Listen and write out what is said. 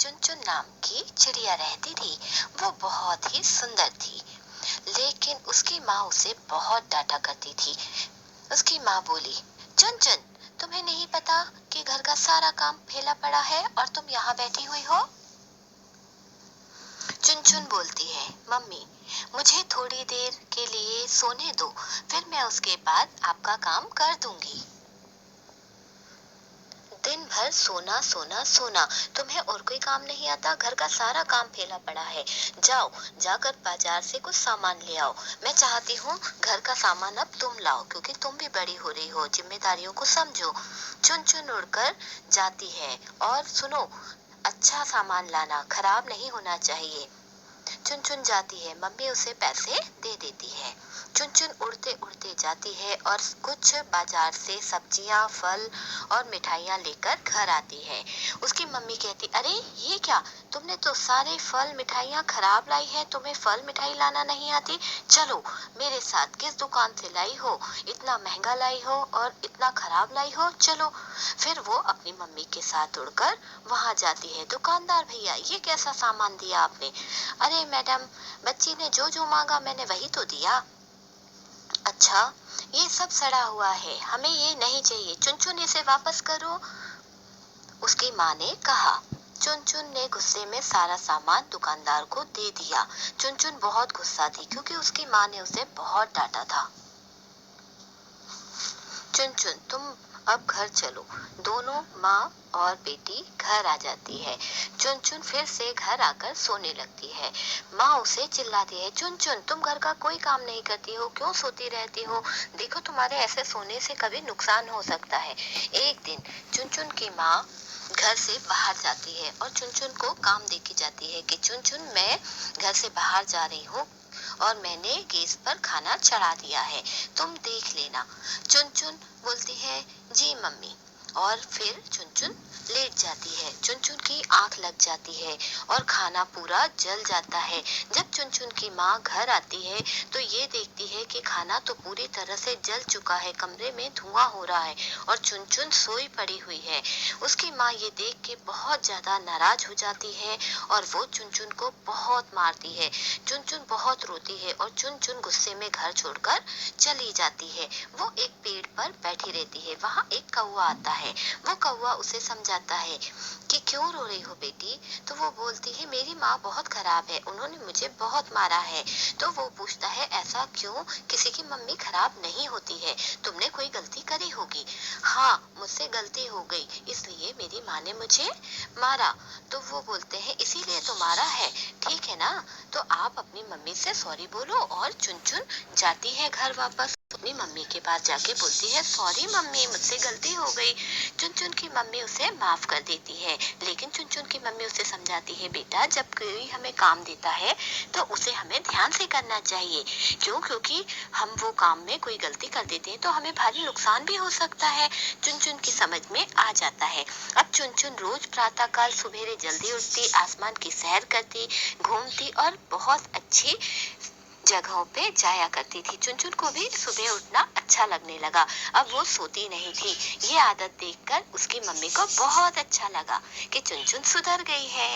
चुनचुन नाम की चिड़िया रहती थी। वो बहुत ही सुंदर थी, लेकिन उसकी माँ उसे बहुत डांटा करती थी। उसकी माँ बोली, चुनचुन, तुम्हें नहीं पता कि घर का सारा काम फैला पड़ा है और तुम यहाँ बैठी हुई हो? चुनचुन बोलती है, मम्मी, मुझे थोड़ी देर के लिए सोने दो, फिर मैं उसके बाद आपका काम कर दूंगी। दिन भर सोना सोना सोना, तुम्हें और कोई काम नहीं आता? घर का सारा काम फैला पड़ा है। जाओ, जाकर बाजार से कुछ सामान ले आओ। मैं चाहती हूँ घर का सामान अब तुम लाओ, क्योंकि तुम भी बड़ी हो रही हो, जिम्मेदारियों को समझो। चुनचुन उड़कर जाती है, और सुनो, अच्छा सामान लाना, खराब नहीं होना चाहिए। चुनचुन जाती है, मम्मी उसे पैसे दे देती है। चुनचुन उड़ते उड़ते जाती है और कुछ बाजार से सब्जियां, फल और मिठाइयां लेकर घर आती है। उसकी मम्मी कहती, अरे ये क्या, तुमने तो सारे फल मिठाइयां खराब लाई है, तुम्हें फल मिठाई लाना नहीं आती? चलो मेरे साथ, किस दुकान से लाई हो, इतना महंगा लाई हो और इतना खराब लाई हो, चलो। फिर वो अपनी मम्मी के साथ उड़कर वहां जाती है। दुकानदार भैया, ये कैसा सामान दिया आपने? अरे मैडम, बच्ची ने जो जो मांगा मैंने वही तो दिया। अच्छा, ये सब सड़ा हुआ है, हमें ये नहीं चाहिए, चुनचुन इसे वापस करो, उसकी माँ ने कहा। चुनचुन ने गुस्से में सारा सामान दुकानदार को दे दिया। चुनचुन बहुत गुस्सा थी, क्योंकि उसकी माँ ने उसे बहुत डांटा था। चुनचुन, तुम अब घर चलो। दोनों माँ और बेटी घर आ जाती है। चुनचुन फिर से घर आकर सोने लगती है। माँ उसे चिल्लाती है, चुनचुन, तुम घर का कोई काम नहीं करती हो, क्यों सोती रहती हो? देखो, तुम्हारे ऐसे सोने से कभी नुकसान हो सकता है। एक दिन चुनचुन की माँ घर से बाहर जाती है और चुनचुन को काम दे के जाती है कि चुनचुन, मैं घर से बाहर जा रही हूँ और मैंने गैस पर खाना चढ़ा दिया है, तुम देख लेना। चुनचुन बोलती है, जी मम्मी, और फिर चुनचुन लेट जाती है। चुनचुन की आंख लग जाती है और खाना पूरा जल जाता है। जब चुनचुन की माँ घर आती है तो ये देखती है कि खाना तो पूरी तरह से जल चुका है, कमरे में धुआं हो रहा है और चुनचुन सोई पड़ी हुई है। उसकी माँ ये देख के बहुत ज्यादा नाराज हो जाती है और वो चुनचुन को बहुत मारती है। चुनचुन बहुत रोती है और चुनचुन गुस्से में घर छोड़कर चली जाती है। वो एक पेड़ पर बैठी रहती है। वहाँ एक कौवा आता है। वो कौवा उसे समझाता है कि क्यों रो रही हो बेटी? तो वो बोलती है, मेरी माँ बहुत खराब है, उन्होंने मुझे बहुत मारा है। तो वो पूछता है, ऐसा क्यों? किसी की मम्मी खराब नहीं होती है, तुमने कोई गलती करी होगी। हाँ, मुझसे गलती हो गई, इसलिए मेरी माँ ने मुझे मारा। तो वो बोलते हैं, इसीलिए तो मारा है, ठीक है ना? तो आप अपनी मम्मी से सॉरी बोलो। और चुनचुन जाती है घर वापस, अपनी मम्मी के पास जाके बोलती है, सॉरी मम्मी, मुझसे गलती हो गई। चुनचुन की मम्मी उसे माफ कर देती है, लेकिन चुनचुन की मम्मी उसे समझाती है, बेटा, जब कोई हमें काम देता है तो उसे हमें ध्यान से करना चाहिए। क्यों? क्योंकि हम वो काम में कोई गलती कर देते हैं तो हमें भारी नुकसान भी हो सकता है। चुनचुन की समझ में आ जाता है। अब चुनचुन रोज प्रातः काल सुबेरे जल्दी उठती, आसमान की सैर करती, घूमती और बहुत अच्छी जगहों पे जाया करती थी। चुनचुन को भी सुबह उठना अच्छा लगने लगा। अब वो सोती नहीं थी। ये आदत देखकर उसकी मम्मी को बहुत अच्छा लगा कि चुनचुन सुधर गई है।